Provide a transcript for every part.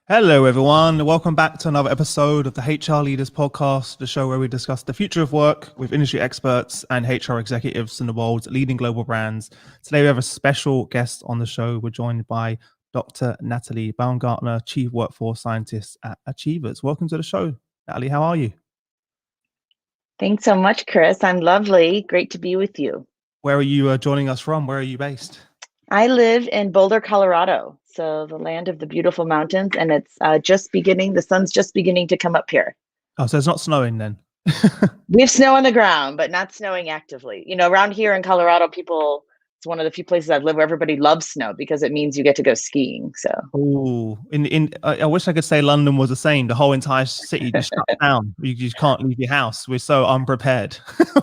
Hello, everyone. Welcome back to another episode of the HR Leaders Podcast, the show where we discuss the future of work with industry experts and HR executives in the world's leading global brands. Today, we have a special guest on the show. We're joined by Dr. Natalie Baumgartner, Chief Workforce Scientist at Achievers. Welcome to the show, Natalie. How are you? Thanks so much, Chris. I'm lovely. Great to be with you. Where are you joining us from? Where are you based? I live in Boulder, Colorado, so the land of the beautiful mountains, and it's just beginning. The sun's just beginning to come up here. Oh, so it's not snowing then? We have snow on the ground, but not snowing actively. You know, around here in Colorado, it's one of the few places I've lived where everybody loves snow because it means you get to go skiing. So, oh, I wish I could say London was the same. The whole entire city just shut down. You just can't leave your house. We're so unprepared.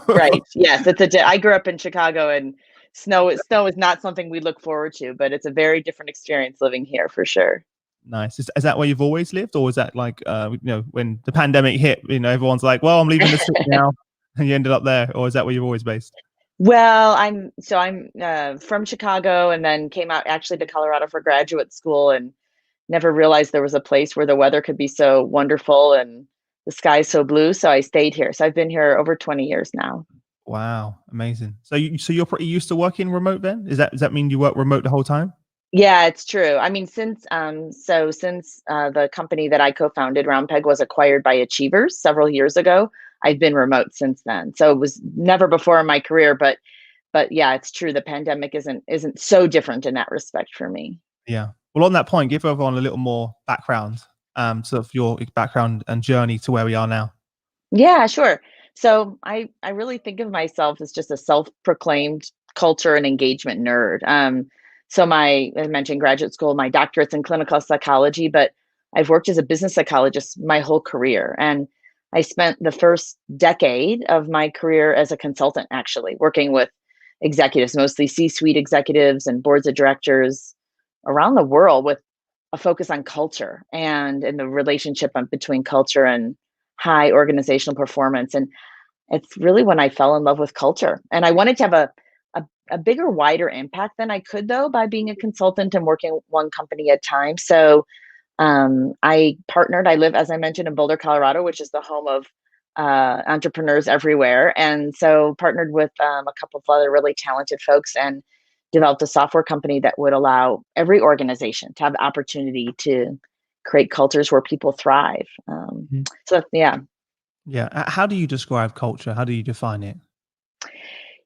right. Yes, I grew up in Chicago, and snow is not something we look forward to, but it's a very different experience living here for sure. Nice. Is that where you've always lived, or was that like when the pandemic hit, everyone's like, well, I'm leaving the city now, and you ended up there, or is that where you've always based? Well, I'm from Chicago and then came out actually to Colorado for graduate school and never realized there was a place where the weather could be so wonderful and the sky so blue. So I stayed here. So I've been here over 20 years now. Wow, amazing. So you're pretty used to working remote then? Does that mean you work remote the whole time? Yeah, it's true. I mean, since the company that I co-founded, Roundpeg, was acquired by Achievers several years ago, I've been remote since then. So it was never before in my career, but yeah, it's true. The pandemic isn't so different in that respect for me. Yeah. Well, on that point, give everyone a little more background, sort of your background and journey to where we are now. Yeah, sure. So I really think of myself as just a self-proclaimed culture and engagement nerd. So as I mentioned, graduate school, my doctorate's in clinical psychology, but I've worked as a business psychologist my whole career. And I spent the first decade of my career as a consultant, actually, working with executives, mostly C-suite executives and boards of directors around the world with a focus on culture and the relationship between culture and high organizational performance. And it's really when I fell in love with culture. And I wanted to have a bigger, wider impact than I could, though, by being a consultant and working one company at a time. So I partnered. I live, as I mentioned, in Boulder, Colorado, which is the home of entrepreneurs everywhere. And so partnered with a couple of other really talented folks and developed a software company that would allow every organization to have the opportunity to create cultures where people thrive. So yeah. Yeah. How do you describe culture? How do you define it?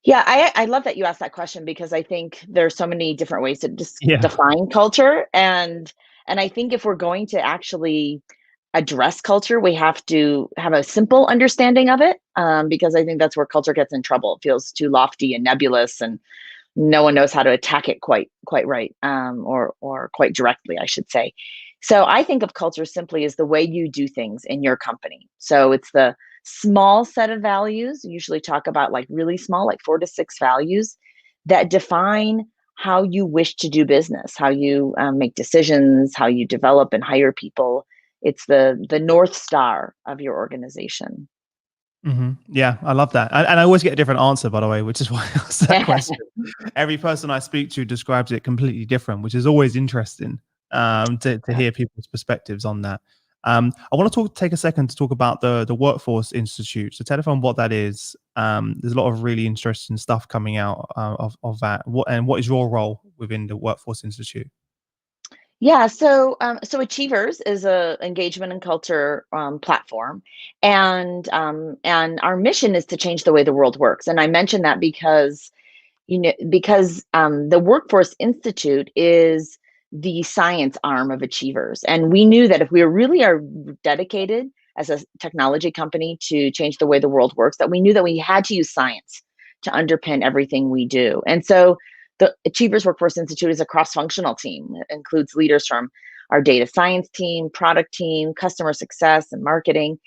Yeah, I love that you asked that question because I think there's so many different ways to Yeah. define culture, and I think if we're going to actually address culture, we have to have a simple understanding of it, because I think that's where culture gets in trouble. It feels too lofty and nebulous, and no one knows how to attack it quite right, or quite directly, I should say. So I think of culture simply as the way you do things in your company. So it's the small set of values. Usually talk about like really small, like 4 to 6 values that define how you wish to do business, how you make decisions, how you develop and hire people. It's the North Star of your organization. Yeah, I love that. And I always get a different answer, by the way, which is why I asked that question. Every person I speak to describes it completely different, which is always interesting to hear people's perspectives on that. I want to take a second to talk about the Workforce Institute. So tell everyone what that is. There's a lot of really interesting stuff coming out of that. What is your role within the Workforce Institute? Yeah, so Achievers is a engagement and culture platform, and our mission is to change the way the world works. And I mention that because the Workforce Institute is the science arm of Achievers, and we knew that if we really are dedicated as a technology company to change the way the world works, that we knew that we had to use science to underpin everything we do. And so the Achievers Workforce Institute is a cross-functional team. It includes leaders from our data science team, product team, customer success, and marketing.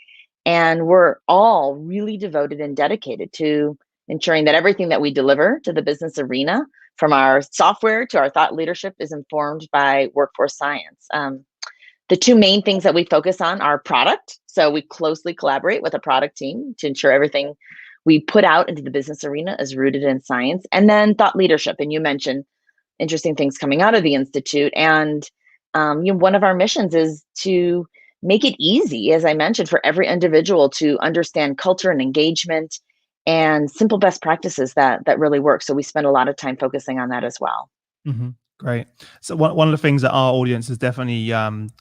And we're all really devoted and dedicated to ensuring that everything that we deliver to the business arena, from our software to our thought leadership, is informed by workforce science. The two main things that we focus on are product. So we closely collaborate with a product team to ensure everything we put out into the business arena is rooted in science. And then thought leadership. And you mentioned interesting things coming out of the Institute. And one of our missions is to make it easy, as I mentioned, for every individual to understand culture and engagement and simple best practices that really work. So we spend a lot of time focusing on that as well. Hmm. Great. So one of the things that our audience has definitely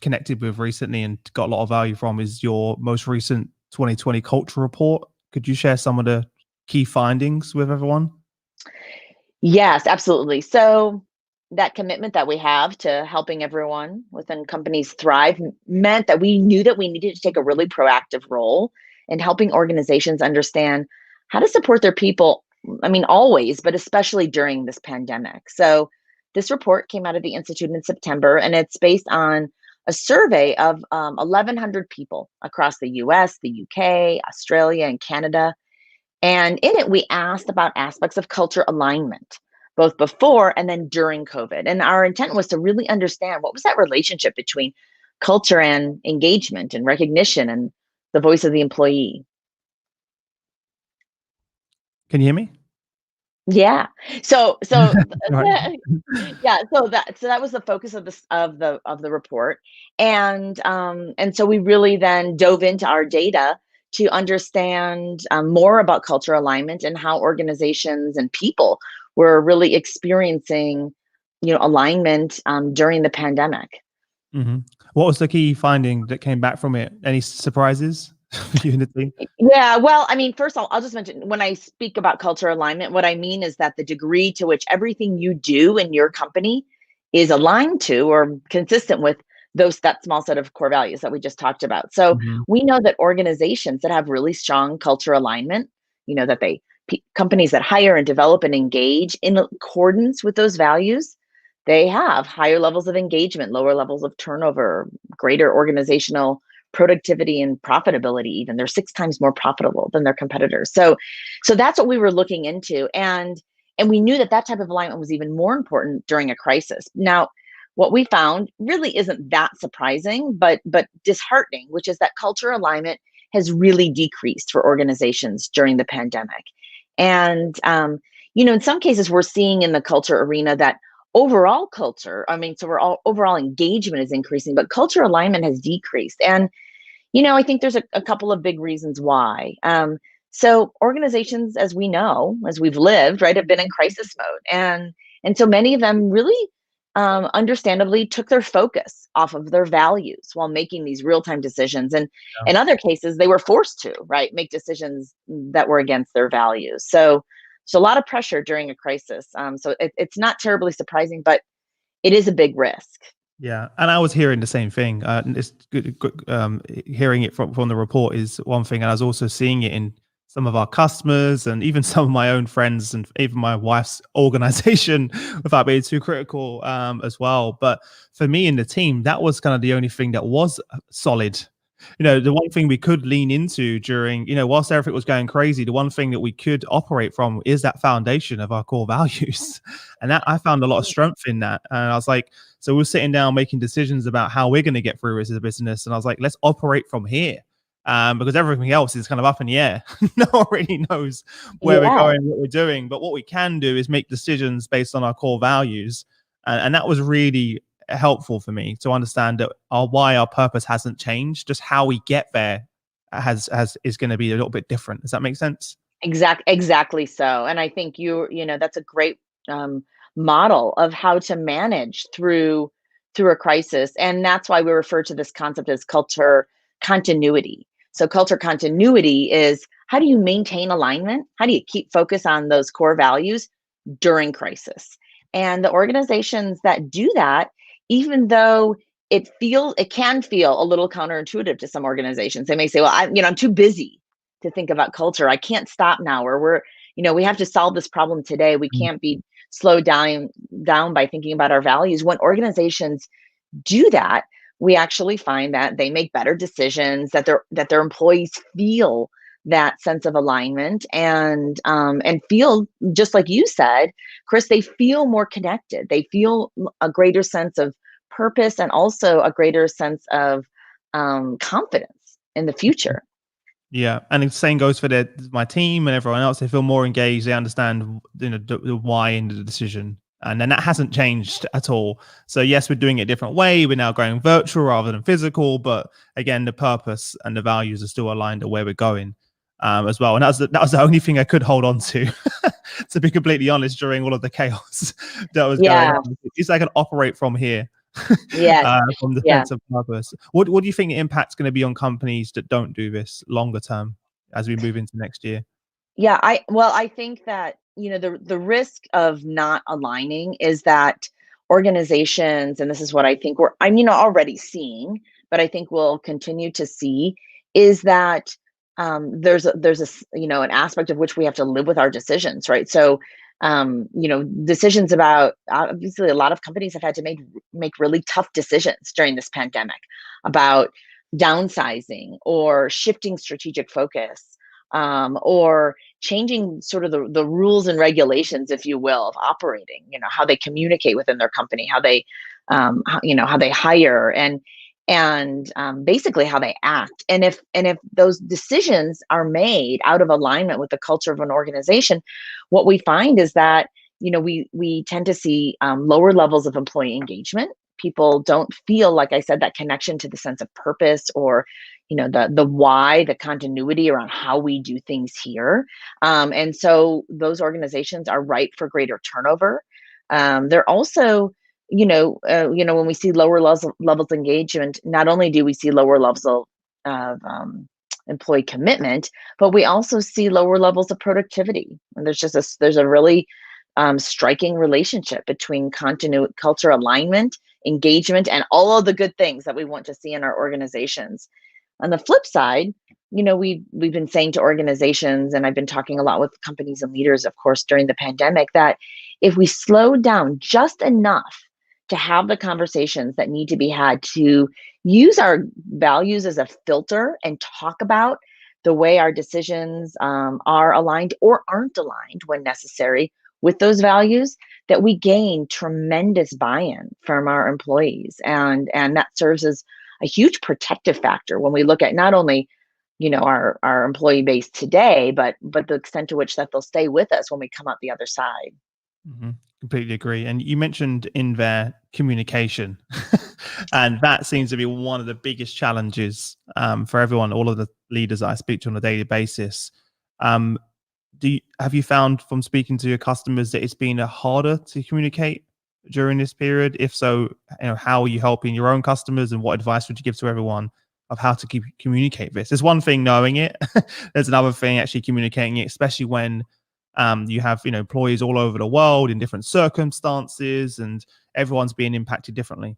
connected with recently and got a lot of value from is your most recent 2020 culture report. Could you share some of the key findings with everyone? Yes, absolutely. So that commitment that we have to helping everyone within companies thrive meant that we knew that we needed to take a really proactive role in helping organizations understand how to support their people. I mean, always, but especially during this pandemic. So this report came out of the Institute in September, and it's based on a survey of 1,100 people across the US, the UK, Australia, and Canada. And in it, we asked about aspects of culture alignment, both before and then during COVID. And our intent was to really understand what was that relationship between culture and engagement and recognition and the voice of the employee. Can you hear me? Yeah. Right. Yeah, so that was the focus of the report. And so we really then dove into our data to understand more about cultural alignment and how organizations and people were really experiencing, alignment during the pandemic. Hmm. What was the key finding that came back from it? Any surprises for you and the team? Yeah, well, I mean, first I'll just mention when I speak about culture alignment, what I mean is that the degree to which everything you do in your company is aligned to or consistent with that small set of core values that we just talked about. So Hmm. we know that organizations that have really strong culture alignment, that companies that hire and develop and engage in accordance with those values, they have higher levels of engagement, lower levels of turnover, greater organizational productivity and profitability. Even they're 6 times more profitable than their competitors. So that's what we were looking into. And we knew that that type of alignment was even more important during a crisis. Now, what we found really isn't that surprising, but disheartening, which is that culture alignment has really decreased for organizations during the pandemic. And in some cases we're seeing in the culture arena that overall culture, I mean, so we're all overall engagement is increasing, but culture alignment has decreased. And I think there's a couple of big reasons why. So organizations, as we know, as we've lived, right, have been in crisis mode, and so many of them really, understandably, took their focus off of their values while making these real time decisions. And Yeah. in other cases, they were forced to, right, make decisions that were against their values. So a lot of pressure during a crisis. So it's not terribly surprising, but it is a big risk. Yeah, and I was hearing the same thing. It's good, hearing it from the report is one thing, and I was also seeing it in some of our customers and even some of my own friends and even my wife's organization, without being too critical, as well. But for me and the team, that was kind of the only thing that was solid. The one thing we could lean into during, whilst everything was going crazy, the one thing that we could operate from is that foundation of our core values. And that I found a lot of strength in that. And I was like, so we're sitting down making decisions about how we're going to get through this as a business. And I was like, let's operate from here. Because everything else is kind of up in the air. No one really knows where we're Yeah. going, what we're doing. But what we can do is make decisions based on our core values. And that was really helpful for me to understand that why our purpose hasn't changed, just how we get there has is going to be a little bit different. Does that make sense? Exactly so. And I think that's a great um, model of how to manage through a crisis. And that's why we refer to this concept as culture continuity. So culture continuity is how do you maintain alignment? How do you keep focus on those core values during crisis? And the organizations that do that, even though it can feel a little counterintuitive to some organizations. They may say, well, I'm too busy to think about culture. I can't stop now, or we have to solve this problem today. We Mm. can't be slowed down by thinking about our values. When organizations do that, we actually find that they make better decisions, that their employees feel that sense of alignment, and feel just like you said, Chris. They feel more connected. They feel a greater sense of purpose and also a greater sense of confidence in the future. Yeah, and the same goes for my team and everyone else. They feel more engaged. They understand, the why in the decision. And then that hasn't changed at all. So yes, we're doing it a different way. We're now going virtual rather than physical. But again, the purpose and the values are still aligned to where we're going as well. And that was the only thing I could hold on to be completely honest, during all of the chaos that was going Yeah. on. At least I can operate from here, Yes. from the Yeah. sense of purpose. What do you think the impact's going to be on companies that don't do this longer term as we move into next year? Yeah, I think that, the risk of not aligning is that organizations, and this is what I think I'm, already seeing, but I think we'll continue to see, is that an aspect of which we have to live with our decisions, right? So, decisions about, obviously a lot of companies have had to make really tough decisions during this pandemic about downsizing or shifting strategic focus, or changing sort of the rules and regulations, if you will, of operating, how they communicate within their company, how they, how they hire, and basically how they act. And if those decisions are made out of alignment with the culture of an organization, what we find is that, we tend to see lower levels of employee engagement. People don't feel, like I said, that connection to the sense of purpose, or the why, the continuity around how we do things here. And so those organizations are ripe for greater turnover. They're also, when we see lower levels of engagement, not only do we see lower levels of employee commitment, but we also see lower levels of productivity. And there's a really striking relationship between culture alignment, engagement, and all of the good things that we want to see in our organizations. On the flip side, we've been saying to organizations, and I've been talking a lot with companies and leaders, of course, during the pandemic, that if we slow down just enough to have the conversations that need to be had, to use our values as a filter and talk about the way our decisions are aligned or aren't aligned when necessary with those values, that we gain tremendous buy-in from our employees, and that serves as a huge protective factor when we look at not only, our employee base today, but the extent to which that they'll stay with us when we come out the other side. Hmm. Completely agree. And you mentioned in there communication, and that seems to be one of the biggest challenges for everyone, all of the leaders that I speak to on a daily basis. Um, have you found from speaking to your customers that it's been harder to communicate during this period? If so, how are you helping your own customers, and what advice would you give to everyone of how to communicate this? There's one thing knowing it, there's another thing actually communicating it, especially when you have employees all over the world in different circumstances, and everyone's being impacted differently.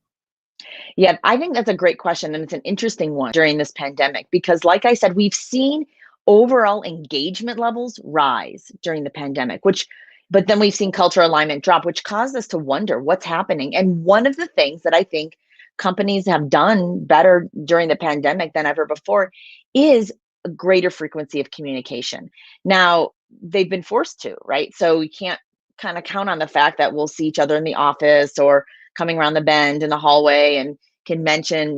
Yeah, I think that's a great question. And it's an interesting one during this pandemic, because, like I said, we've seen overall engagement levels rise during the pandemic, but then we've seen cultural alignment drop, which caused us to wonder what's happening. And one of the things that I think companies have done better during the pandemic than ever before is a greater frequency of communication. Now, they've been forced to, right? So we can't kind of count on the fact that we'll see each other in the office or coming around the bend in the hallway and can mention,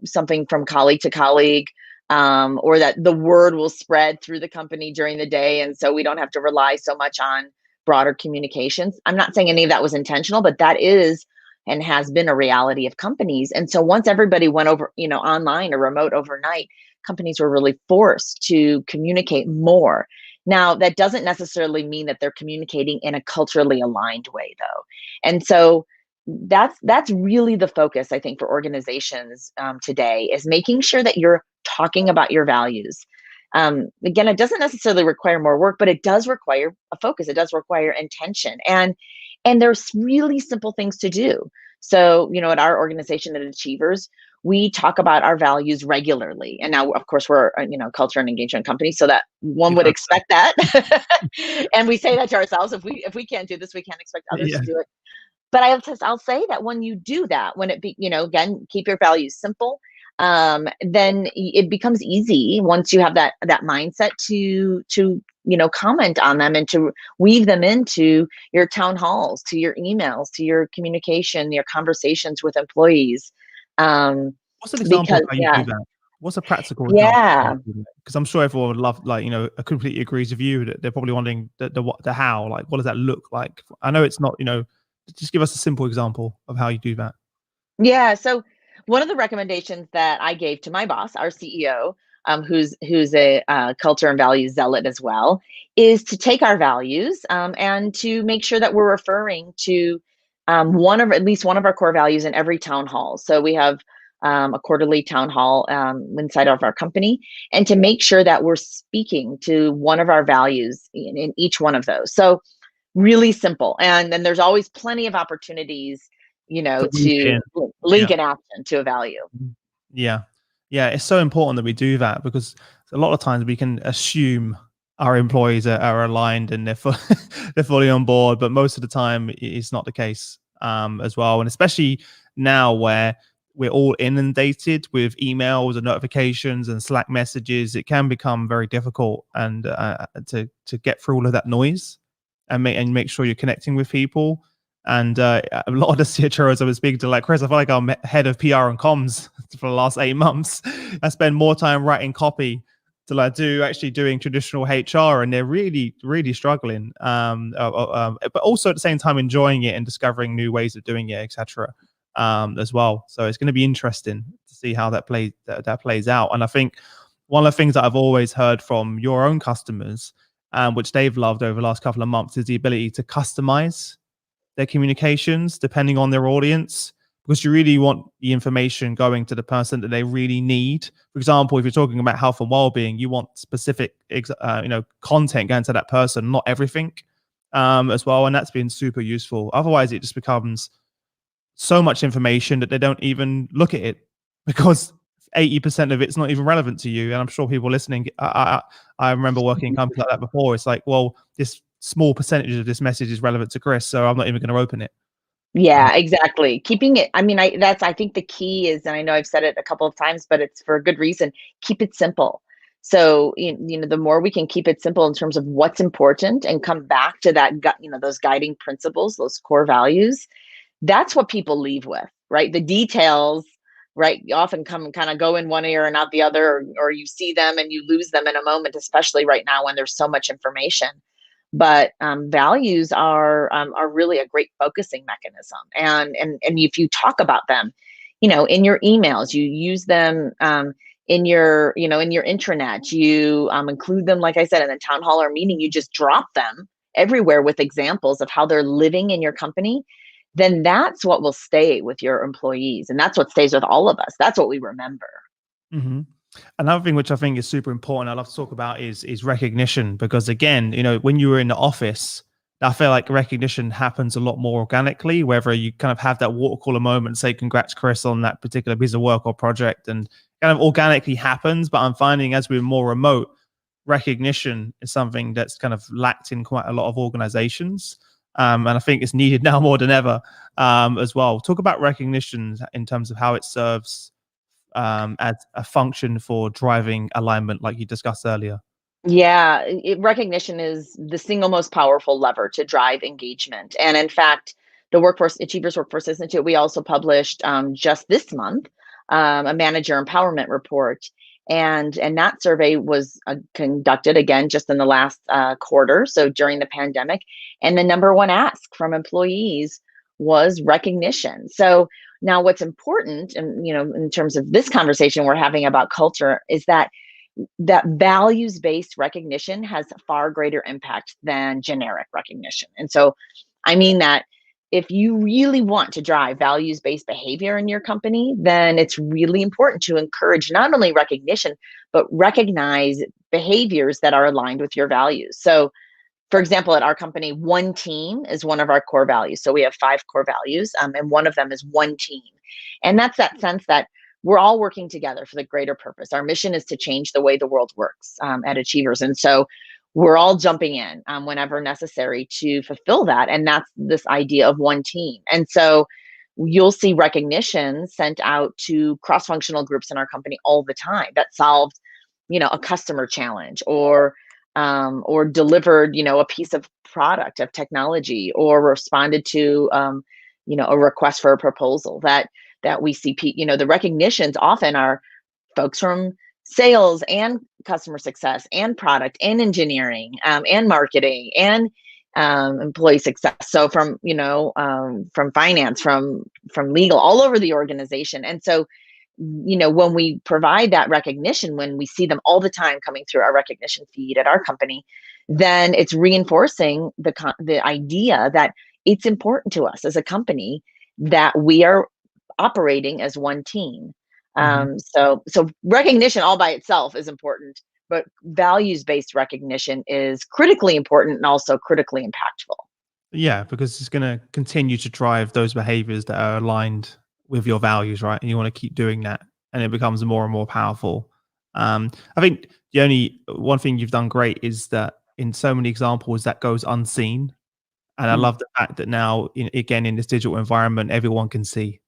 something from colleague to colleague, or that the word will spread through the company during the day. And so we don't have to rely so much on broader communications. I'm not saying any of that was intentional, but that is and has been a reality of companies. And so once everybody went over, online or remote overnight, companies were really forced to communicate more. Now, that doesn't necessarily mean that they're communicating in a culturally aligned way, though. And so that's really the focus, I think, for organizations today, is making sure that you're talking about your values. Again, it doesn't necessarily require more work, but it does require a focus. It does require intention, and there's really simple things to do. So, at our organization at Achievers, we talk about our values regularly. And now, of course, we're culture and engagement company, so that one would expect that. And we say that to ourselves: if we can't do this, we can't expect others Yeah. to do it. But I'll say that when you do that, when again, keep your values simple, then it becomes easy once you have that mindset to comment on them and to weave them into your town halls, to your emails, to your communication, your conversations with employees. Um, What's an example of because how you yeah, do that? What's a practical example of how yeah, you do that? Because I'm sure everyone would love, completely agrees with you that they're probably wondering the what, the how, like, what does that look like? I know it's not, Just give us a simple example of how you do that. Yeah. So one of the recommendations that I gave to my boss, our CEO, who's a culture and values zealot as well, is to take our values and to make sure that we're referring to one of at least one of our core values in every town hall. So we have a quarterly town hall inside of our company, and to make sure that we're speaking to one of our values in each one of those. So really simple, and then there's always plenty of opportunities, To weave it to in. link Yeah. an action to a value. Mhm. Yeah. Yeah, it's so important that we do that because a lot of times we can assume our employees are aligned and they're fully on board, but most of the time it's not the case as well. And especially now where we're all inundated with emails and notifications and Slack messages, it can become very difficult and to get through all of that noise and make sure you're connecting with people. And a lot of the CHROs I was speaking to, like Chris, I feel like I'm head of PR and comms for the last 8 months. I spend more time writing copy to like do actually doing traditional HR, and they're really, really struggling. But also at the same time enjoying it and discovering new ways of doing it, etc. As well. So it's going to be interesting to see how that plays out. And I think one of the things that I've always heard from your own customers, which they've loved over the last couple of months, is the ability to customize their communications depending on their audience, because you really want the information going to the person that they really need. For example, if you're talking about health and well-being, you want specific content going to that person, not everything as well. And that's been super useful. Otherwise it just becomes so much information that they don't even look at it because 80% of it's not even relevant to you. And I'm sure people listening, I remember working in companies like that before. It's like, well, this small percentage of this message is relevant to Chris, so I'm not even going to open it. Yeah, exactly. Keeping it, I mean, I think the key is, and I know I've said it a couple of times, but it's for a good reason, keep it simple. So, the more we can keep it simple in terms of what's important and come back to that, those guiding principles, those core values, that's what people leave with, right? The details, right, often come kind of go in one ear and out the other, or you see them and you lose them in a moment, especially right now when there's so much information. But values are really a great focusing mechanism, and if you talk about them, in your emails, you use them. In your intranet, you include them, like I said, in a town hall or meeting, you just drop them everywhere with examples of how they're living in your company. Then that's what will stay with your employees, and that's what stays with all of us. That's what we remember. Hmm. Another thing which I think is super important, I love to talk about is recognition, because again, when you were in the office, I feel like recognition happens a lot more organically, whether you kind of have that water cooler moment, say congrats Chris on that particular piece of work or project, and kind of organically happens. But I'm finding as we're more remote, recognition is something that's kind of lacked in quite a lot of organizations. And I think it's needed now more than ever as well. Talk about recognition in terms of how it serves as a function for driving alignment, like you discussed earlier. Yeah, recognition is the single most powerful lever to drive engagement. And in fact, the Workforce Achievers Workforce Institute, we also published just this month a manager empowerment report, and that survey was conducted again just in the last quarter, so during the pandemic. And the number one ask from employees was recognition. So now, what's important, and in terms of this conversation we're having about culture, is that values-based recognition has far greater impact than generic recognition. And so I mean that if you really want to drive values-based behavior in your company, then it's really important to encourage not only recognition, but recognize behaviors that are aligned with your values. So, for example, at our company, one team is one of our core values. So we have 5 core values, and one of them is one team. And that's that sense that we're all working together for the greater purpose. Our mission is to change the way the world works at Achievers. And so we're all jumping in whenever necessary to fulfill that. And that's this idea of one team. And so you'll see recognition sent out to cross-functional groups in our company all the time that solved, a customer challenge, or delivered, a piece of product of technology, or responded to, a request for a proposal that we see. The recognitions often are folks from sales and customer success and product and engineering and marketing and employee success. So from finance, from legal, all over the organization. And so, when we provide that recognition, when we see them all the time coming through our recognition feed at our company, then it's reinforcing the idea that it's important to us as a company that we are operating as one team. Mhm. So recognition all by itself is important, but values-based recognition is critically important and also critically impactful. Yeah, because it's going to continue to drive those behaviors that are aligned with your values, right? And you want to keep doing that, and it becomes more and more powerful. I think the only one thing you've done great is that in so many examples that goes unseen, and I Mm. love the fact that now, again, in this digital environment, everyone can see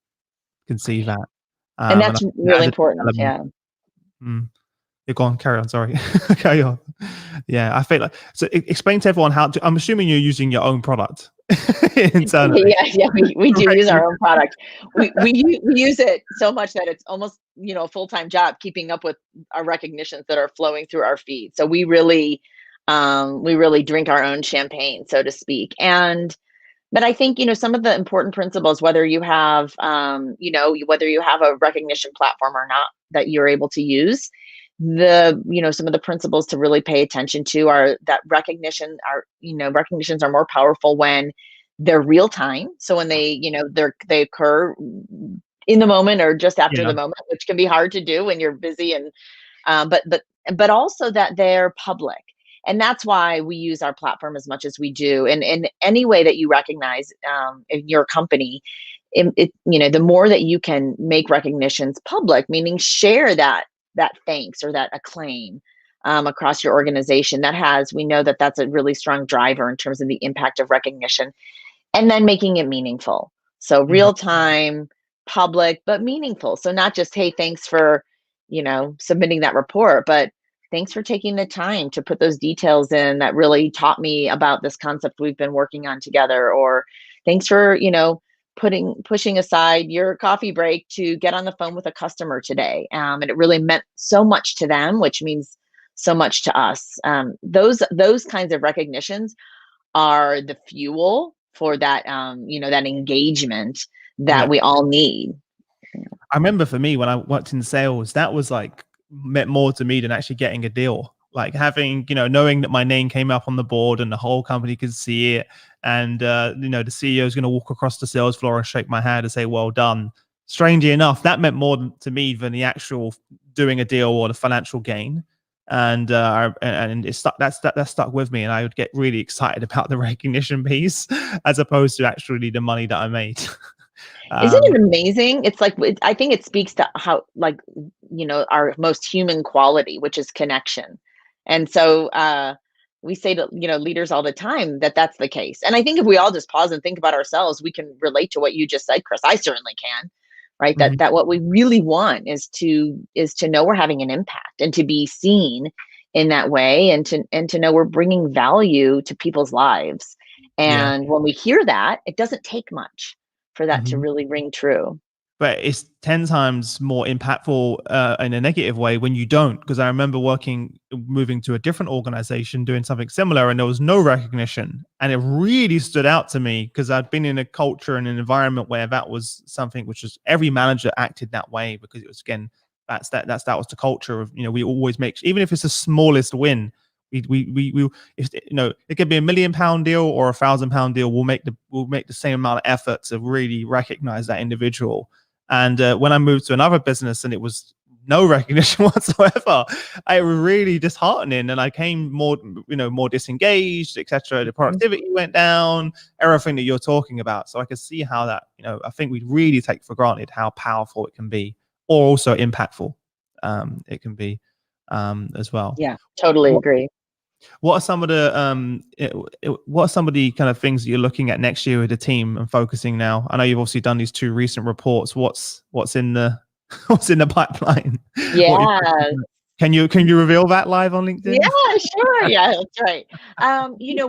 that, And and I that's think that really adds a different important. element. Yeah. Mm. Yeah, go on, carry on. Sorry, carry on. Yeah, I feel like so. Explain to everyone how. I'm assuming you're using your own product internally. Yeah, yeah, we do use our Recognition. own product. We use it so much that it's almost, a full-time job keeping up with our recognitions that are flowing through our feed. So we really drink our own champagne, so to speak. But I think, some of the important principles, whether you have a recognition platform or not that you're able to use, some of the principles to really pay attention to are that recognitions are more powerful when they're real time. So when they occur in the moment or just after Yeah, the moment, which can be hard to do when you're busy, and but also that they're public. And that's why we use our platform as much as we do. And in any way that you recognize in your company, the more that you can make recognitions public, meaning share that thanks or that acclaim across your organization, we know that that's a really strong driver in terms of the impact of recognition, and then making it meaningful. So mhm, real time, public, but meaningful. So not just, hey, thanks for, submitting that report, but thanks for taking the time to put those details in that really taught me about this concept we've been working on together. Or thanks for, pushing aside your coffee break to get on the phone with a customer today. And it really meant so much to them, which means so much to us. Those kinds of recognitions are the fuel for that engagement that yeah. we all need. I remember for me when I worked in sales, that was like meant more to me than actually getting a deal. Like having, knowing that my name came up on the board and the whole company could see it, and the CEO is going to walk across the sales floor and shake my hand and say, "Well done." Strangely enough, that meant more to me than the actual doing a deal or the financial gain. And it stuck. That stuck with me, and I would get really excited about the recognition piece as opposed to actually the money that I made. Isn't um, it amazing? It's like I think it speaks to how, like, our most human quality, which is connection. And so we say to leaders all the time that that's the case. And I think if we all just pause and think about ourselves, we can relate to what you just said, Chris. I certainly can. Right? That mhm, that what we really want is to know we're having an impact and to be seen in that way, and to know we're bringing value to people's lives. yeah. And when we hear that, it doesn't take much for that to Mhm. really ring true. But it's 10 times more impactful, in a negative way when you don't. Because I remember moving to a different organization, doing something similar, and there was no recognition. And it really stood out to me because I'd been in a culture and an environment where that was something which was every manager acted that way because it was, again, that was the culture of, we always make, even if it's the smallest win, we if it could be £1 million deal or £1,000 deal, we'll make the same amount of effort to really recognize that individual. And when I moved to another business and it was no recognition whatsoever, it was really disheartening. And I came more disengaged, etc. The Mhm. productivity went down, everything that you're talking about. So I can see how that, I think we really take for granted how powerful it can be, or also impactful it can be, as well. Yeah, totally What agree. what are some of the what are some of the kind of things that you're looking at next year with the team and focusing now? I know you've obviously done these two recent reports. What's in the what's in the pipeline? What you're Yeah. focusing on? Can you reveal that live on Yeah, LinkedIn? sure. Yeah, that's right.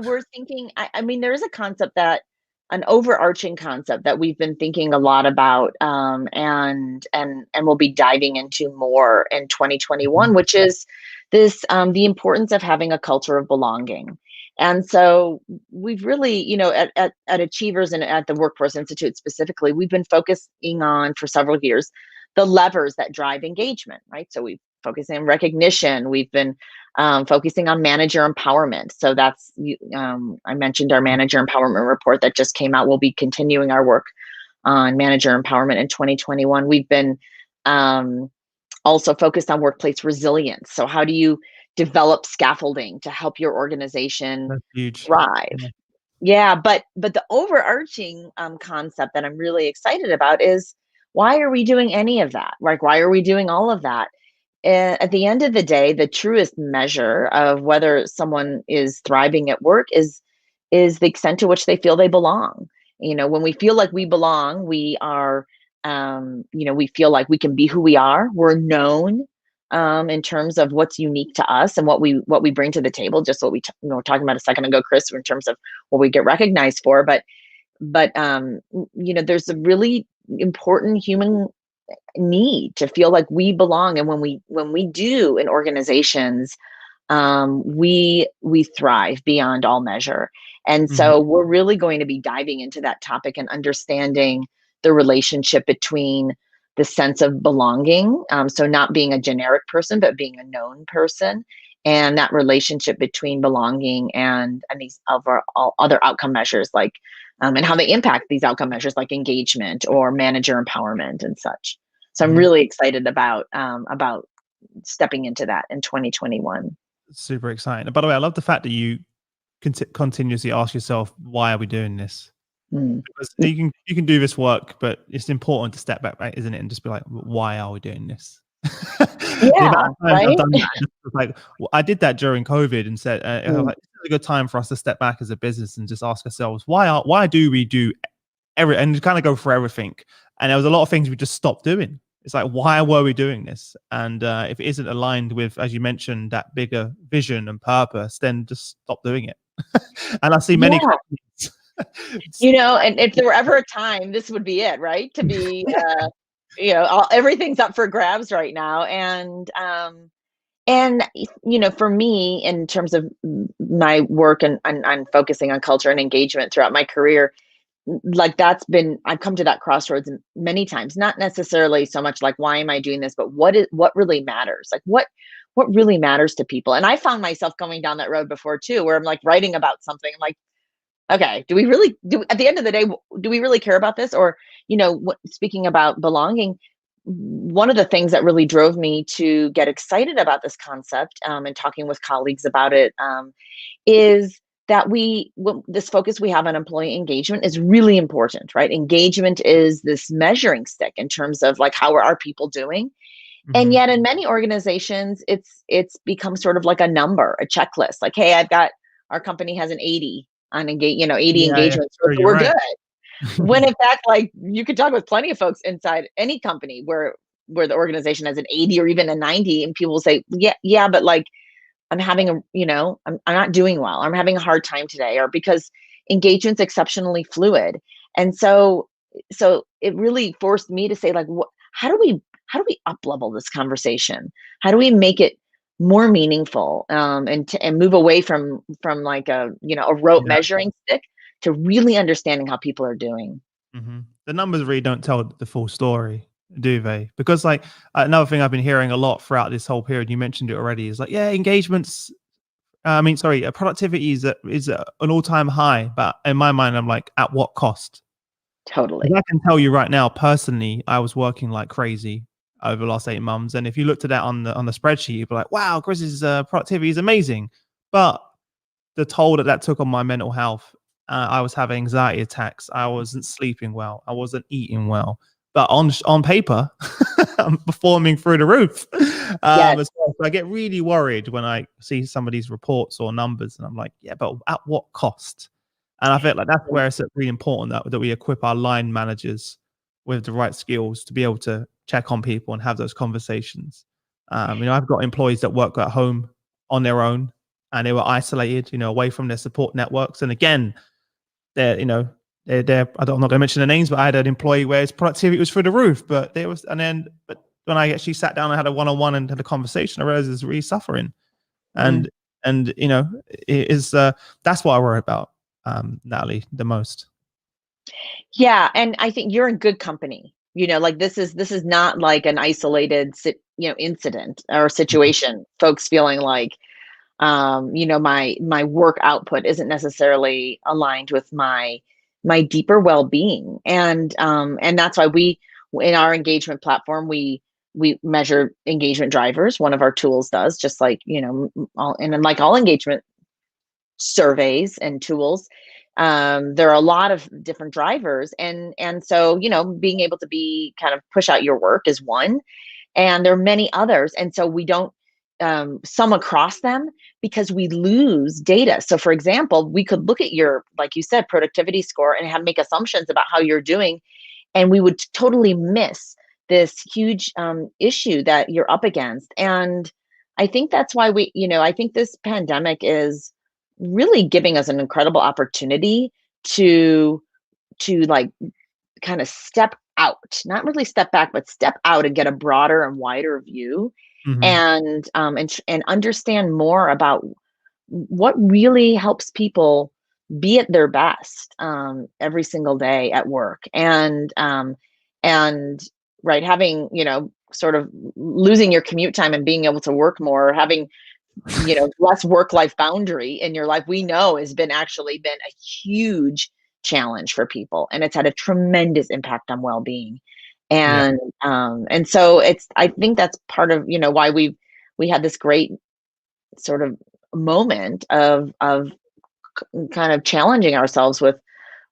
We're thinking, I mean, there is a concept an overarching concept that we've been thinking a lot about, and we'll be diving into more in Mhm. 2021, which is the importance of having a culture of belonging. And so we've really, at Achievers and at the Workforce Institute specifically, we've been focusing on for several years the levers that drive engagement, right? So we've focusing on recognition. We've been focusing on manager empowerment. So I mentioned our manager empowerment report that just came out. We'll be continuing our work on manager empowerment in 2021. We've been also focused on workplace resilience. So how do you develop scaffolding to help your organization That's huge. thrive? Yeah. Yeah, but the overarching concept that I'm really excited about is, why are we doing any of that? Like, why are we doing all of that? At the end of the day, the truest measure of whether someone is thriving at work is the extent to which they feel they belong. When we feel like we belong, we are, we feel like we can be who we are. We're known in terms of what's unique to us and what we bring to the table. Just what we were talking about a second ago, Chris, in terms of what we get recognized for. But there's a really important human need to feel like we belong, and when we do in organizations, we thrive beyond all measure. And Mhm. so we're really going to be diving into that topic and understanding the relationship between the sense of belonging, so not being a generic person but being a known person, and that relationship between belonging and these all other outcome measures, like and how they impact these outcome measures like engagement or manager empowerment and such. So I'm Mhm. really excited about stepping into that in 2021. Super exciting. By the way, I love the fact that you continuously ask yourself, why are we doing this? Mm. Because you can do this work, but it's important to step back, right, isn't it? And just be like, why are we doing this? The amount Yeah, of times I've right? done that, just was like, I did that during COVID and said, I was Mm. like, this is a good time for us to step back as a business and just ask ourselves, why do we do and kind of go for everything? And there was a lot of things we just stopped doing. It's like, why were we doing this? And if it isn't aligned with, as you mentioned, that bigger vision and purpose, then just stop doing it. And I see many Yeah. companies. And if there were ever a time, this would be it, right? To be, everything's up for grabs right now. And for me, in terms of my work and focusing on culture and engagement throughout my career, like I've come to that crossroads many times, not necessarily so much like, why am I doing this, but what really matters? Like what really matters to people? And I found myself going down that road before too, where I'm like writing about something. I'm like, okay, do we really do at the end of the day, do we really care about this? Or, speaking about belonging, one of the things that really drove me to get excited about this concept, and talking with colleagues about it, is that this focus we have on employee engagement is really important, right? Engagement is this measuring stick in terms of like, how are our people doing? And Mhm. yet in many organizations, it's become sort of like a number, a checklist. Like, hey, our company has an 80 on 80 Yeah, yeah. engagements. Sure, you're We're right. good. When in fact, like, you could talk with plenty of folks inside any company where the organization has an 80 or even a 90, and people will say, yeah, but like, I'm having I'm not doing well. I'm having a hard time today, or because engagement's exceptionally fluid. And so it really forced me to say, like, how do we up level this conversation? How do we make it more meaningful, and move away from like a rote Yeah. measuring stick to really understanding how people are doing? Mhm. The numbers really don't tell the full story, do they? Because, like, another thing I've been hearing a lot throughout this whole period, you mentioned it already, is like, yeah, engagements, sorry, productivity is an all-time high, but in my mind, I'm like, at what cost? Totally. 'Cause I can tell you right now, personally, I was working like crazy over the last 8 months, and if you looked at that on the spreadsheet, you'd be like, "Wow, Chris's, productivity is amazing." But the toll that that took on my mental health, I was having anxiety attacks, I wasn't sleeping well, I wasn't eating well, but on paper, I'm performing through the roof. Yes. As well. So I get really worried when I see some of these reports or numbers, and I'm like, "Yeah, but at what cost?" And I feel like that's where it's really important that we equip our line managers with the right skills to be able to check on people and have those conversations. I've got employees that work at home on their own, and they were isolated, away from their support networks. And again, they're, you know, I'm not going to mention the names, but I had an employee where his productivity was through the roof. But when I actually sat down and had a one-on-one and had a conversation, I realized he was really suffering. Mm. And And it is that's what I worry about, Natalie, the most. Yeah, and I think you're in good company. Like this is not like an isolated incident or Mhm. situation. Folks feeling like my work output isn't necessarily aligned with my deeper well-being. And that's why we in our engagement platform we measure engagement drivers. One of our tools does, just like all, and then like all engagement surveys and tools, there are a lot of different drivers, and so being able to be kind of push out your work is one, and there are many others, and so we don't sum across them because we lose data. So for example, we could look at your, like you said, productivity score and have make assumptions about how you're doing, and we would totally miss this huge issue that you're up against. And I think that's why I think this pandemic is really giving us an incredible opportunity to like kind of step out, not really step back, but step out and get a broader and wider view, Mhm. and understand more about what really helps people be at their best every single day at work. And right, having sort of losing your commute time and being able to work more, having less work life boundary in your life, we know has been actually been a huge challenge for people, and it's had a tremendous impact on well-being. Yeah. And so I think that's part of why we had this great sort of moment of kind of challenging ourselves with,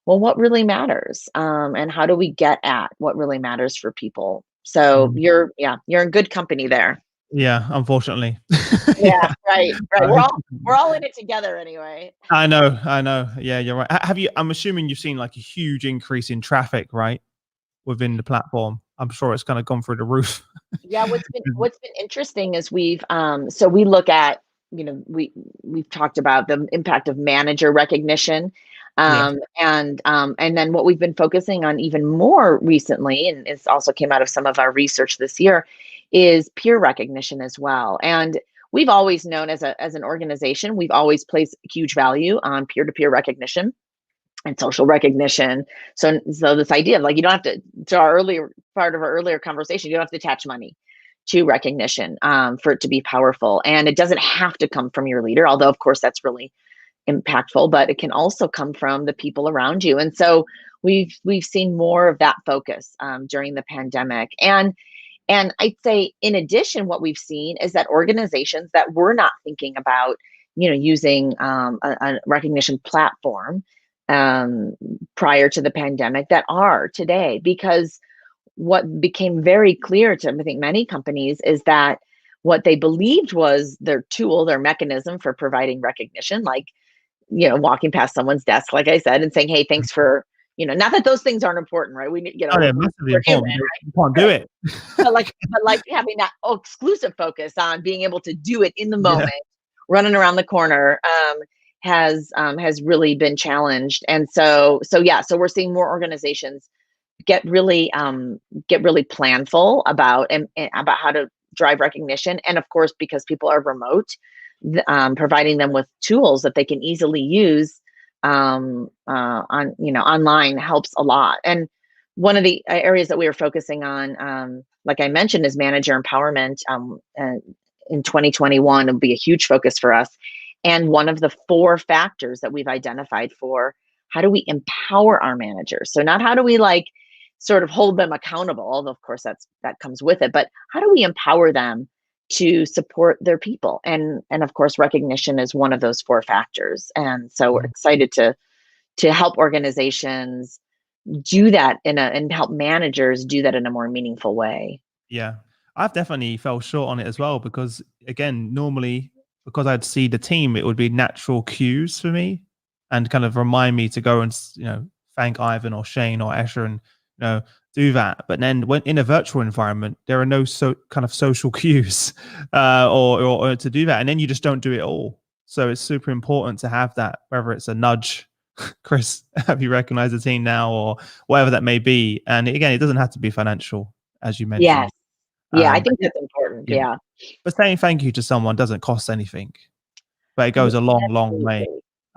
well, what really matters, and how do we get at what really matters for people. So Mhm. you're in good company there. Yeah, unfortunately. Yeah, Yeah. right, right. I We're all in it together anyway. I know, I know. Yeah, you're right. Have you I'm assuming you've seen, like, a huge increase in traffic, right, within the platform? I'm sure it's kinda gone through the roof. Yeah, what's been interesting is so we look at, we've talked about the impact of manager recognition. Yeah, And then what we've been focusing on even more recently, and it's also came out of some of our research this year, is peer recognition as well. And we've always known, as an organization, we've always placed huge value on peer-to-peer recognition and social recognition. So this idea of, like, you don't have to our earlier part of our earlier conversation, you don't have to attach money to recognition for it to be powerful. And it doesn't have to come from your leader, although of course that's really impactful, but it can also come from the people around you. And so we've seen more of that focus during the pandemic. And I'd say, in addition, what we've seen is that organizations that were not thinking about, using a recognition platform um, prior to the pandemic, that are today, because what became very clear to, I think, many companies is that what they believed was their tool, their mechanism for providing recognition, like walking past someone's desk, like I said, and saying, "Hey, mhm. thanks for," not that those things aren't important, right? We need, Oh, they're massively we're human, important. You can't do right? it. But like having that exclusive focus on being able to do it in the Yeah, moment, running around the corner, has really been challenged. And so we're seeing more organizations get really planful about, and about how to drive recognition. And of course, because people are remote, providing them with tools that they can easily use on online helps a lot. And one of the areas that we are focusing on, like I mentioned, is manager empowerment. In 2021 will be a huge focus for us, and one of the four factors that we've identified for how do we empower our managers. So not how do we, like, sort of hold them accountable, although of course that comes with it, but how do we empower them to support their people. And of course, recognition is one of those four factors. And so we're mhm, excited to help organizations do that and help managers do that in a more meaningful way. yeah. I've definitely fell short on it as well because, again, normally, because I'd see the team, it would be natural cues for me and kind of remind me to go and thank Ivan or Shane or Escher and do that. But then when in a virtual environment, there are no kind of social cues or to do that, and then you just don't do it all. So it's super important to have that, whether it's a nudge, Chris, have you recognized the team now, or whatever that may be. And again, it doesn't have to be financial, as you Yes. mentioned. Yeah, I But think that's important. yeah, Yeah. but saying thank you to someone doesn't cost anything. but it goes a long, long way.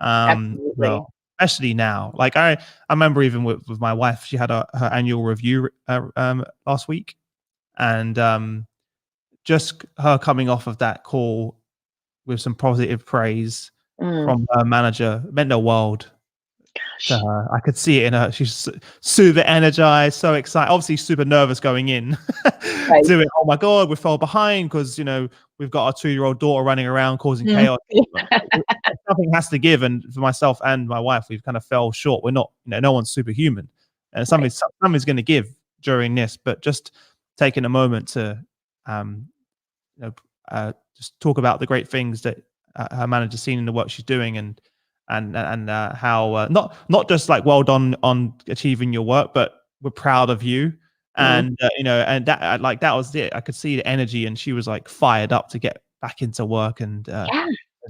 Absolutely. Well, Absolutely. especially now. Like I remember even with my wife, she had her annual review last week, and just her coming off of that call with some positive praise Mm, from her manager meant the world to gosh. her. I could see it in her. She's super energized, so excited. Obviously, super nervous going in Right. to it. Oh my god, we fell behind because we've got our 2-year-old daughter running around causing Mm. chaos. Something has to give, and for myself and my wife, we've kind of fell short. We're not, no one's superhuman, and Right. something's going to give during this. But just taking a moment to, um, you know, just talk about the great things that her manager's seen in the work she's doing, and how not just like well done on achieving your work, but we're proud of you. Mhm. And and that like that was it. I could see the energy, and she was like fired up to get back into work and Yeah.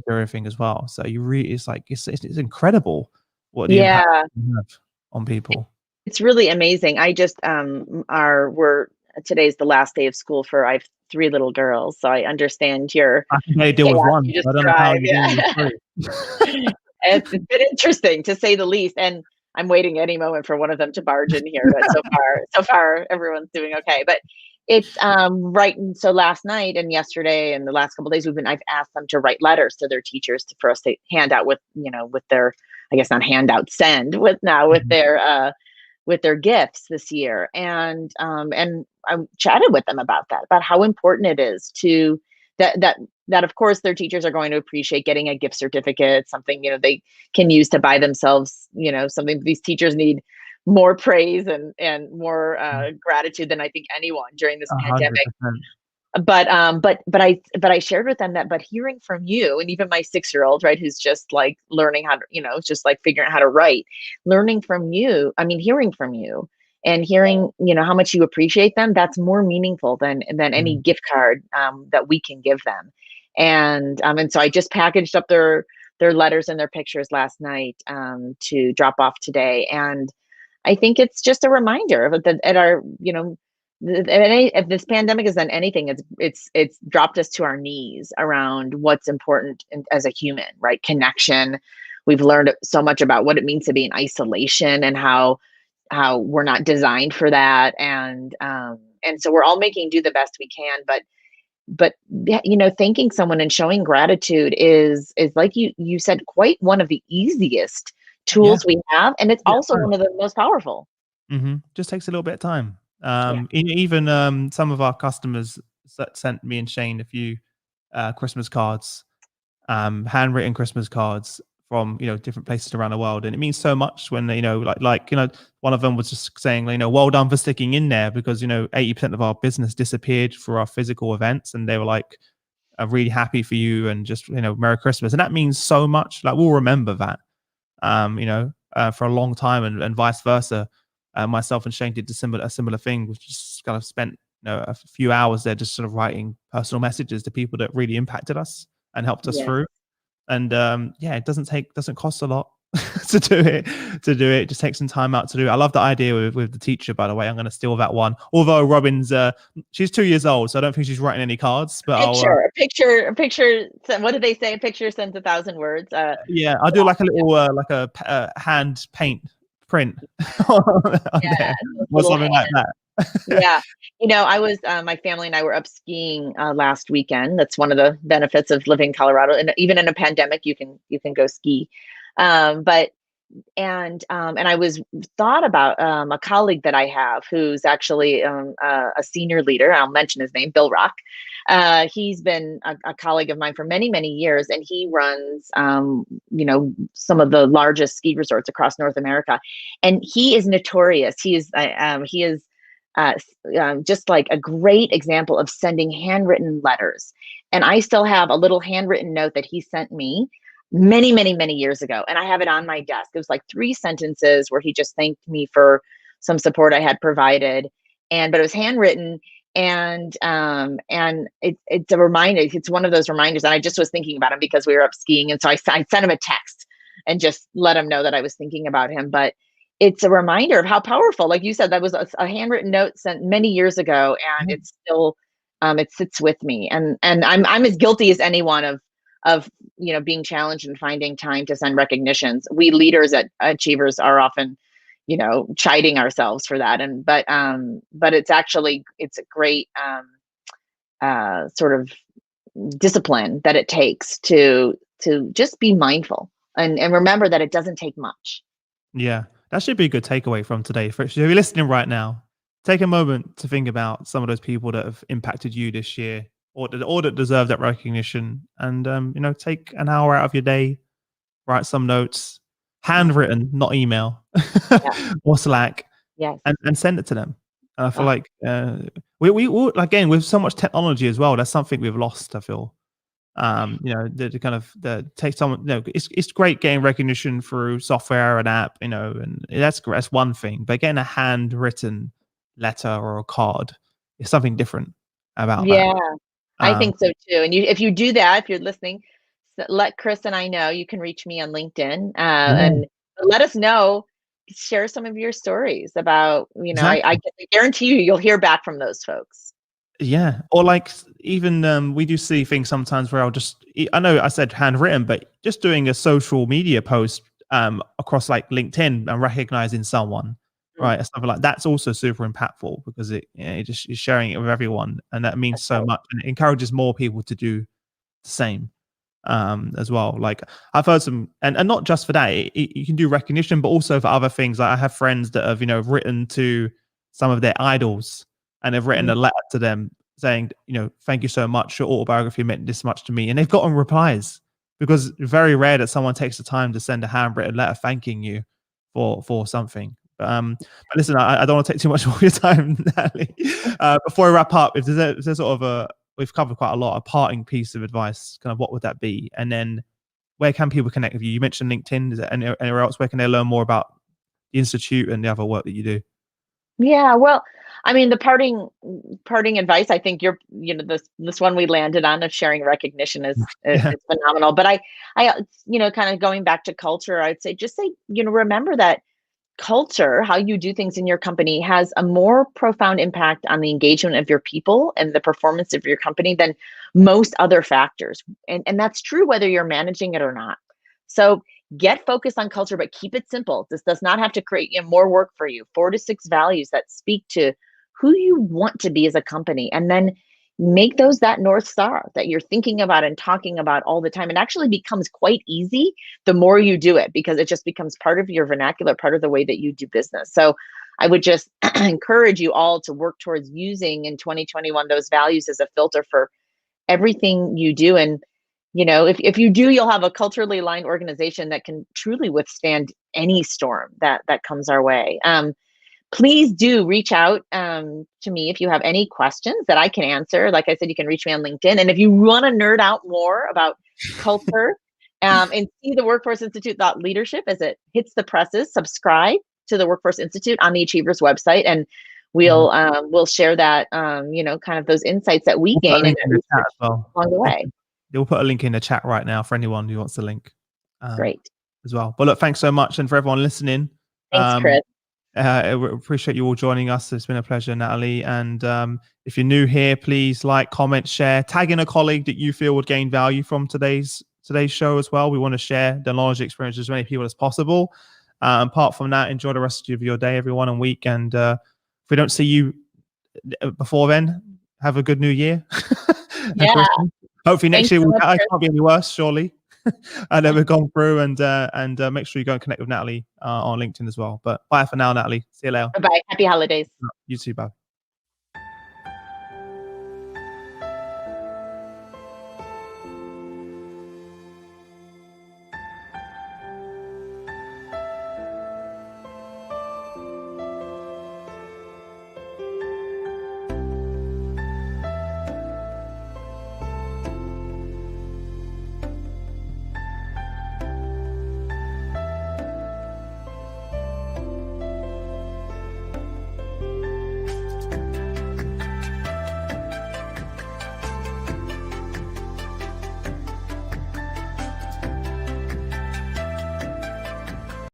do everything as well. So you really, it's like it's incredible what the impact Yeah. you have on people. It's really amazing. I just, are we're today's the last day of school for I have 3 little girls, so I understand your I can barely deal with chaos one. you I don't know how describe, you're doing with yeah. three. It's been interesting to say the least, and I'm waiting any moment for one of them to barge in here, but so far everyone's doing okay. But it's right. And so last night and yesterday and the last couple of days I've asked them to write letters to their teachers for us to hand out with their, I guess not hand out, send with now Mhm. with their gifts this year. And I chatted with them about that, about how important it is to that that that of course their teachers are going to appreciate getting a gift certificate, something they can use to buy themselves, something. These teachers need more praise and more gratitude than I think anyone during this pandemic. 100%. But I shared with them that, but hearing from you, and even my 6-year-old, right, who's just like learning how to, just like figuring out how to write, learning from you, I mean, hearing from you and hearing, how much you appreciate them, that's more meaningful than any Mm. gift card that we can give them. And so I just packaged up their letters and their pictures last night to drop off today. And I think it's just a reminder of that at our, if this pandemic has done anything, it's dropped us to our knees around what's important as a human, right? Connection. We've learned so much about what it means to be in isolation and how we're not designed for that, and so we're all making do the best we can. But yeah, thanking someone and showing gratitude is like you said, quite one of the easiest Yeah. tools we have, and it's Yeah. also one of the most powerful. Just takes a little bit of time. Yeah. Even some of our customers sent me and Shane a few Christmas cards, handwritten Christmas cards from different places around the world, and it means so much when they, one of them was just saying, well done for sticking in there, because 80% of our business disappeared for our physical events, and they were like, I'm really happy for you, and just Merry Christmas, and that means so much. Like, we'll remember that, for a long time, and vice versa. Myself and Shane did a similar thing, which just kind of spent a few hours there, just sort of writing personal messages to people that really impacted us and helped us Yeah. through. And yeah, it doesn't cost a lot to do it. Just take some time out to do it. I love the idea with the teacher, by the way. I'm going to steal that one. Although Robin's she's 2 years old, so I don't think she's writing any cards. But I'll A picture. What do they say? A picture sends 1,000 words. yeah, I'll do like a little hand paint print on Yeah, there those or little something like that. Yeah. I was, my family and I were up skiing last weekend. That's one of the benefits of living in Colorado. And even in a pandemic, you can go ski. But and I was thought about a colleague that I have who's actually a senior leader. I'll mention his name, Bill Rock. He's been a colleague of mine for many, many years, and he runs, some of the largest ski resorts across North America. And he is notorious. He is just like a great example of sending handwritten letters. And I still have a little handwritten note that he sent me many, many, many years ago. And I have it on my desk. It was like 3 sentences where he just thanked me for some support I had provided. But it was handwritten. And it's a reminder. It's one of those reminders. And I just was thinking about him because we were up skiing. And so I sent him a text and just let him know that I was thinking about him. But it's a reminder of how powerful, like you said, that was a handwritten note sent many years ago, and Yeah. it's still, it sits with me. And I'm as guilty as anyone of being challenged and finding time to send recognitions. We leaders at Achievers are often chiding ourselves for that, and but it's a great sort of discipline that it takes to just be mindful and remember that it doesn't take much. Yeah, that should be a good takeaway from today. If you're listening right now, take a moment to think about some of those people that have impacted you this year, or that deserve that recognition, and take an hour out of your day, write some notes, Yeah. handwritten, not email, Yeah. or Slack, Yes. and send it to them. And I feel Oh, like we again, with so much technology as well, that's something we've lost. I feel the kind of the take someone, it's great getting recognition through software and app, and that's great. That's one thing, but getting a handwritten letter or a card is something different about that. yeah. I Um, think so too. And if you do that, if you're listening, let Chris and I know. You can reach me on LinkedIn, yeah, and let us know. Share some of your stories about, I exactly. guarantee you'll hear back from those folks. Yeah, or like even we do see things sometimes where I know I said handwritten, but just doing a social media post across like LinkedIn and recognizing someone, Mm, right? Or something like that's also super impactful because it just is sharing it with everyone, and that means that's so right. much, and it encourages more people to do the same as well. Like I've heard some, and not just for that, you can do recognition, but also for other things. Like I have friends that have written to some of their idols, and have written Mm, a letter to them saying, thank you so much. Your autobiography meant this much to me, and they've gotten replies, because it's very rare that someone takes the time to send a handwritten letter thanking you for something. But listen, I don't want to take too much of your time, Natalie. Before we wrap up, if there's sort of we've covered quite a lot, a parting piece of advice, kind of what would that be? And then where can people connect with you? You mentioned LinkedIn. Is there anywhere else where can they learn more about the institute and the other work that you do? yeah. Well, I mean, the parting advice. I think this one we landed on of sharing recognition Yeah, is phenomenal. But kind of going back to culture, I'd say remember that culture, how you do things in your company, has a more profound impact on the engagement of your people and the performance of your company than most other factors. And that's true whether you're managing it or not. So get focused on culture, but keep it simple. This does not have to create more work for you. 4 to 6 values that speak to who you want to be as a company. And then make those that North Star that you're thinking about and talking about all the time. It actually becomes quite easy the more you do it, because it just becomes part of your vernacular, part of the way that you do business. So I would just encourage you all to work towards using in 2021 those values as a filter for everything you do. And if you do, you'll have a culturally aligned organization that can truly withstand any storm that comes our way. Please do reach out to me if you have any questions that I can answer. Like I said, you can reach me on LinkedIn. And if you want to nerd out more about culture and see the Workforce Institute thought leadership as it hits the presses, subscribe to the Workforce Institute on the Achievers website, and mhm. we'll share that kind of those insights that we We'll put a gain and link that in the chat research as well. along the way. We'll put a link in the chat right now for anyone who wants the link um, Great. as well. But look, thanks so much, and for everyone listening. Thanks, Um, Chris. we appreciate you all joining us. It's been a pleasure, Natalie. And if you're new here, please like, comment, share, tag in a colleague that you feel would gain value from today's show as well. We want to share the knowledge experience with as many people as possible. Apart from that, enjoy the rest of your day, everyone, and week. And if we don't see you before then, have a good new year and Yeah. Christmas. Hopefully next Thanks year so will much, it Chris. can't be any worse, surely. And then we've gone through, and make sure you go and connect with Natalie on LinkedIn as well. But bye for now, Natalie. See you later. Bye bye. Happy holidays. You too. Bye.